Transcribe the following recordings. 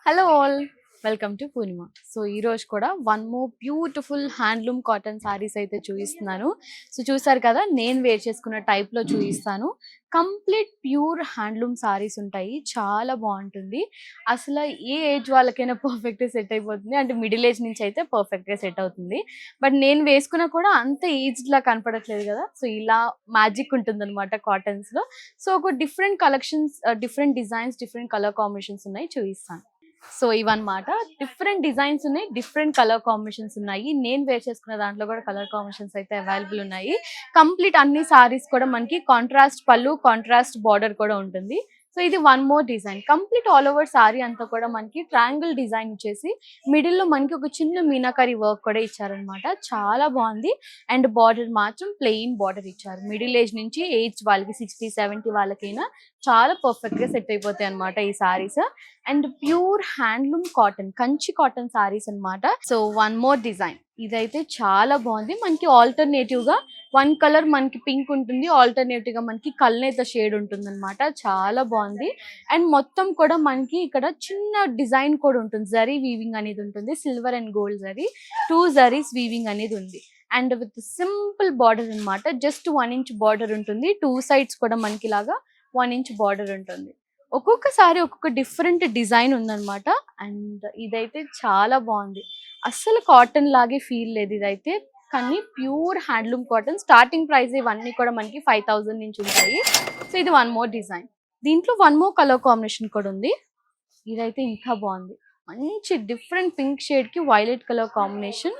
Hello all, welcome to Purnima. So ఈ రోజు కూడా one more beautiful handloom cotton saris అయితే చూపిస్తున్నాను. సో చూసారు కదా, నేను వేర్ చేసుకున్న టైప్లో చూపిస్తాను. కంప్లీట్ ప్యూర్ హ్యాండ్లూమ్ సారీస్ ఉంటాయి, చాలా బాగుంటుంది. అసలు ఏ ఏజ్ వాళ్ళకైనా పర్ఫెక్ట్గా సెట్ అయిపోతుంది, అంటే మిడిల్ ఏజ్ నుంచి అయితే పర్ఫెక్ట్గా సెట్ అవుతుంది. బట్ నేను వేసుకున్నా కూడా అంత ఏజ్డ్ లా కనపడట్లేదు కదా, సో ఇలా మ్యాజిక్ ఉంటుంది అనమాట కాటన్స్లో. సో ఒక different collections, different designs, different colour combinations ఉన్నాయి, చూపిస్తాను. సో ఇవన్నమాట, డిఫరెంట్ డిజైన్స్ ఉన్నాయి, డిఫరెంట్ కలర్ కాంబినేషన్స్ ఉన్నాయి. నేను వేర్ చేసుకున్న దాంట్లో కూడా కలర్ కాంబినేషన్స్ అయితే అవైలబుల్ ఉన్నాయి. కంప్లీట్ అన్ని సారీస్ కూడా మనకి కాంట్రాస్ట్ పళ్ళు, కాంట్రాస్ట్ బార్డర్ కూడా ఉంటుంది. సో ఇది one more design. Complete all over sorry అంతా కూడా మనకి ట్రయాంగిల్ డిజైన్ ఇచ్చేసి మిడిల్ లో మనకి ఒక చిన్న మీనాకరీ వర్క్ కూడా ఇచ్చారనమాట. చాలా బాగుంది. అండ్ బార్డర్ మాత్రం ప్లెయిన్ బార్డర్ ఇచ్చారు. మిడిల్ ఏజ్ నుంచి ఏజ్ వాళ్ళకి 60-70 వాళ్ళకైనా చాలా పర్ఫెక్ట్ గా సెట్ అయిపోతాయి అనమాట ఈ saris. And pure handloom cotton, Kanchi cotton saris అన్నమాట. సో వన్ మోర్ డిజైన్, ఇదైతే చాలా బాగుంది. మనకి ఆల్టర్నేటివ్ గా వన్ కలర్ మనకి పింక్ ఉంటుంది, ఆల్టర్నేటివ్ గా మనకి కల్నేత షేడ్ ఉంటుంది అనమాట. చాలా బాగుంది. అండ్ మొత్తం కూడా మనకి ఇక్కడ చిన్న డిజైన్ కూడా ఉంటుంది, జరీ వీవింగ్ అనేది ఉంటుంది, silver and gold zari, 2 zaris weaving అనేది ఉంది. అండ్ విత్ సింపుల్ బార్డర్ అన్నమాట. జస్ట్ 1 ఇంచ్ బార్డర్ ఉంటుంది, 2 సైడ్స్ కూడా మనకి ఇలాగా 1 ఇంచ్ బార్డర్ ఉంటుంది. ఒక్కొక్కసారి ఒక్కొక్క డిఫరెంట్ డిజైన్ ఉందన్నమాట. అండ్ ఇదైతే చాలా బాగుంది. అస్సలు కాటన్ లాగే ఫీల్ లేదు ఇదైతే, కానీ pure handloom cotton. Starting price ఇవన్నీ కూడా మనకి 5000 నుంచి ఉంటాయి. సో ఇది వన్ మోర్ డిజైన్. దీంట్లో వన్ మోర్ కలర్ కాంబినేషన్ కూడా ఉంది. ఇదైతే ఇంకా బాగుంది. మంచి డిఫరెంట్ పింక్ షేడ్ కి వైలెట్ కలర్ కాంబినేషన్.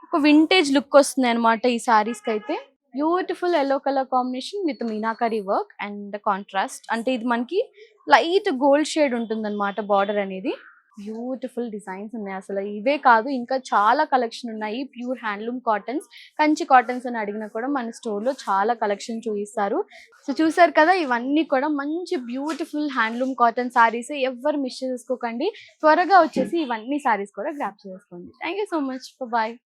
ఒక వింటేజ్ లుక్ వస్తుంది అనమాట ఈ సారీస్ కి అయితే. Beautiful yellow colour combination with meenakari work and contrast, అంటే ఇది మనకి లైట్ గోల్డ్ షేడ్ ఉంటుంది అనమాట బార్డర్ అనేది. బ్యూటిఫుల్ డిజైన్స్ ఉన్నాయి. అసలు ఇవే కాదు, ఇంకా చాలా కలెక్షన్ ఉన్నాయి. Pure handloom cottons, Kanchi cottons అని అడిగినా కూడా మన స్టోర్ లో చాలా కలెక్షన్ చూపిస్తారు. సో చూసారు కదా, ఇవన్నీ కూడా మంచి బ్యూటిఫుల్ హ్యాండ్లూమ్ కాటన్ సారీస్. ఎవరు మిస్ చేసుకోకండి, త్వరగా వచ్చేసి ఇవన్నీ సారీస్ కూడా గ్రాప్ చేసుకోండి. Thank you so much, bye.